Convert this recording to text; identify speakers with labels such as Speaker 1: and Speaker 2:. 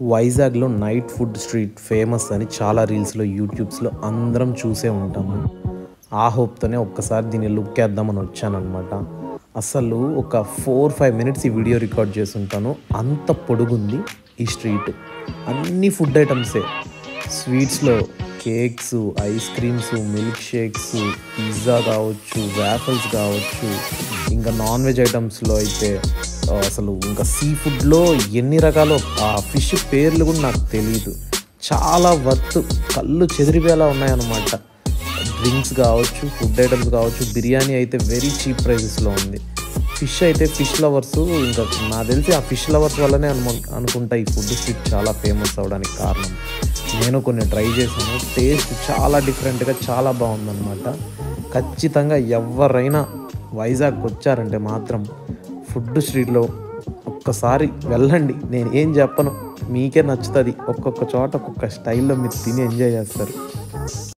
Speaker 1: వైజాగ్లో night food street famous అని చాలా రీల్స్లో యూట్యూబ్స్లో అందరం చూసే ఉంటాము. ఆ హోప్తోనే ఒక్కసారి దీన్ని లుక్ వేద్దామని వచ్చానమాట. అసలు ఒక 4-5 మినిట్స్ ఈ వీడియో రికార్డ్ చేసుంటాను. అంత పొడుగుంది ఈ స్ట్రీట్. అన్ని ఫుడ్ ఐటమ్సే, స్వీట్స్లో cakes, ice creams, milk shakes, pizza కావచ్చు, వ్యాఫల్స్ కావచ్చు, ఇంకా నాన్ వెజ్ ఐటమ్స్లో అయితే అసలు ఇంకా సీ ఫుడ్లో ఎన్ని రకాలు, ఆ ఫిష్ పేర్లు కూడా నాకు తెలియదు. చాలా వర్త్, కళ్ళు చెదిరిపోయేలా ఉన్నాయన్నమాట. డ్రింక్స్ కావచ్చు, ఫుడ్ ఐటమ్స్ కావచ్చు. బిర్యానీ అయితే వెరీ చీప్ ప్రైజెస్లో ఉంది. ఫిష్ అయితే ఫిష్ లవర్స్, ఇంకా నాకు తెలిసి ఆ ఫిష్ లవర్స్ వల్లనే అనుకుంటా ఈ ఫుడ్ స్ట్రీట్ చాలా ఫేమస్ అవ్వడానికి కారణం. నేను కొన్ని ట్రై చేశాను, టేస్ట్ చాలా డిఫరెంట్గా చాలా బాగుందన్నమాట. ఖచ్చితంగా ఎవరైనా వైజాగ్కి వచ్చారంటే మాత్రం ఫుడ్ స్ట్రీట్లో ఒక్కసారి వెళ్ళండి. నేను ఏం చెప్పను, మీకే నచ్చుతుంది. ఒక్కొక్క చోట ఒక్కొక్క స్టైల్లో మీరు తిని ఎంజాయ్ చేస్తారు.